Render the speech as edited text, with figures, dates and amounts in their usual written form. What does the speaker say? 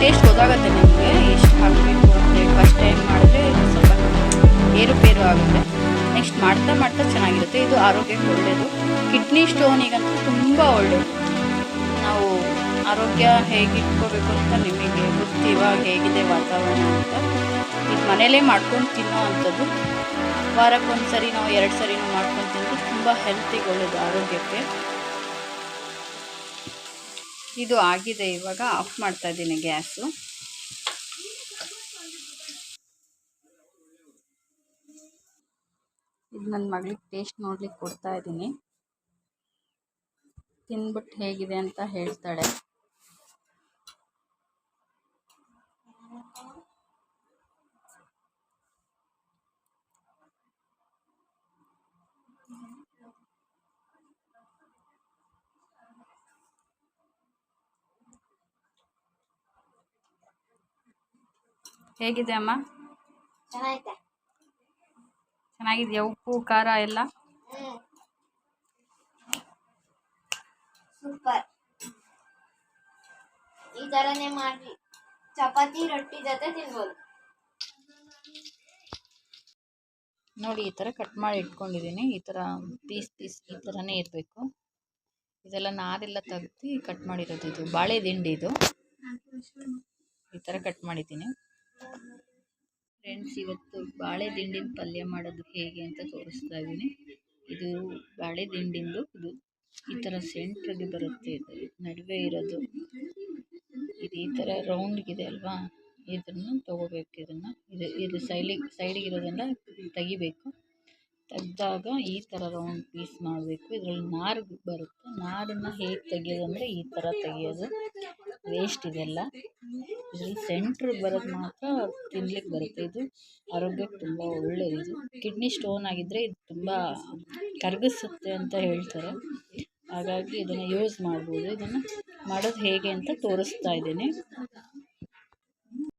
Taste ಗೊತ್ತಾಗುತ್ತೆ ನಿಮಗೆ ಎಷ್ಟು ಹಾಕಬೇಕು ಅಂತೇಳಿ. ಫಸ್ಟ್ ಟೈಮ್ ಮಾಡಿದ್ರೆ ಸ್ವಲ್ಪ ಏರುಪೇರು ಆಗುತ್ತೆ, ನೆಕ್ಸ್ಟ್ ಮಾಡ್ತಾ ಮಾಡ್ತಾ ಚೆನ್ನಾಗಿರುತ್ತೆ. ಇದು ಆರೋಗ್ಯಕ್ಕೆ ಒಳ್ಳೆಯದು, ಕಿಡ್ನಿ ಸ್ಟೋನಿಗಂತೂ ತುಂಬ ಒಳ್ಳೆಯದು. ನಾವು ಆರೋಗ್ಯ ಹೇಗೆ ಇಟ್ಕೋಬೇಕು ಅಂತ ನಿಮಗೆ ಗೊತ್ತಿವಾಗ ಹೇಗಿದೆ ವಾತಾವರಣ ಅಂತ. ಇದು ಮನೇಲೇ ಮಾಡ್ಕೊಂಡು ತಿನ್ನೋ ಅಂಥದ್ದು. ವಾರಕ್ಕೊಂದು ಸರಿ ನಾವು 2 ಸರಿನೂ ಮಾಡ್ಕೊಂಡು ತಿಂದು ತುಂಬ ಹೆಲ್ತಿಗೆ ಒಳ್ಳೆಯದು ಆರೋಗ್ಯಕ್ಕೆ. ಇದು ಆಗಿದೆ, ಇವಾಗ ಆಫ್ ಮಾಡ್ತಾ ಇದ್ದೀನಿ ಗ್ಯಾಸು. ಇದು ನನ್ನ ಮಗಳಿಗೆ ಟೇಸ್ಟ್ ನೋಡ್ಲಿಕ್ಕೆ ಕೊಡ್ತಾ ಇದ್ದೀನಿ, ತಿಂದ್ಬಿಟ್ಟು ಹೇಗಿದೆ ಅಂತ ಹೇಳ್ತಾಳೆ. ಹೇಗಿದೆ ಅಮ್ಮ? ಚೆನ್ನಾಗಿದೆಯಾ? ಉಪ್ಪು ಖಾರ ಎಲ್ಲ ಸೂಪರ್. ಈ ತರನೇ ಮಾಡಿ ಚಪಾತಿ ರೊಟ್ಟಿ ಜೊತೆ ತಿನ್ಬೋದು. ನೋಡಿ, ಈ ಥರ ಕಟ್ ಮಾಡಿ ಇಟ್ಕೊಂಡಿದ್ದೀನಿ. ಈ ಥರ ಪೀಸ್ ಈ ಥರನೇ ಇರಬೇಕು. ಇದೆಲ್ಲ ನಾರೆಲ್ಲ ತೆಗ್ದು ಕಟ್ ಮಾಡಿರೋದು. ಇದು ಬಾಳೆ ದಿಂಡಿ, ಇದು ಈ ಥರ ಕಟ್ ಮಾಡಿದ್ದೀನಿ. ಫ್ರೆಂಡ್ಸ್, ಇವತ್ತು ಬಾಳೆ ದಿಂಡಿನ ಪಲ್ಯ ಮಾಡೋದು ಹೇಗೆ ಅಂತ ತೋರಿಸ್ತಾ ಇದ್ದೀನಿ. ಇದು ಬಾಳೆ ದಿಂಡಿಂದು ಇದು ಈ ಥರ ಸೆಂಟ್ರಿಗೆ ಬರುತ್ತೆ, ಇದು ನಡುವೆ ಇರೋದು. ಇದು ಈ ಥರ ರೌಂಡ್ಗಿದೆ ಅಲ್ವಾ, ಇದನ್ನು ತೊಗೋಬೇಕು. ಇದು ಸೈಡಿಗೆ ಇರೋದನ್ನು ತೆಗಿಬೇಕು. ತೆಗೆದಾಗ ಈ ಥರ ರೌಂಡ್ ಪೀಸ್ ಮಾಡಬೇಕು. ಇದರಲ್ಲಿ ನಾರು ಬರುತ್ತೆ. ನಾರನ್ನು ಹೇಗೆ ತೆಗಿಯೋದು ಅಂದರೆ ಈ ಥರ ತೆಗಿಯೋದು. ವೇಸ್ಟ್ ಇದೆಲ್ಲ. ಇದರಲ್ಲಿ ಸೆಂಟ್ರ್ ಬರೋದು ಮಾತ್ರ ತಿನ್ಲಿಕ್ಕೆ ಬರುತ್ತೆ. ಇದು ಆರೋಗ್ಯಕ್ಕೆ ತುಂಬ ಒಳ್ಳೆಯದು. ಇದು ಕಿಡ್ನಿ ಸ್ಟೋನ್ ಆಗಿದ್ದರೆ ಇದು ತುಂಬ ಕರಗಿಸುತ್ತೆ ಅಂತ ಹೇಳ್ತಾರೆ. ಹಾಗಾಗಿ ಇದನ್ನು ಯೂಸ್ ಮಾಡ್ಬೋದು. ಇದನ್ನು ಮಾಡೋದು ಹೇಗೆ ಅಂತ ತೋರಿಸ್ತಾ ಇದ್ದೀನಿ.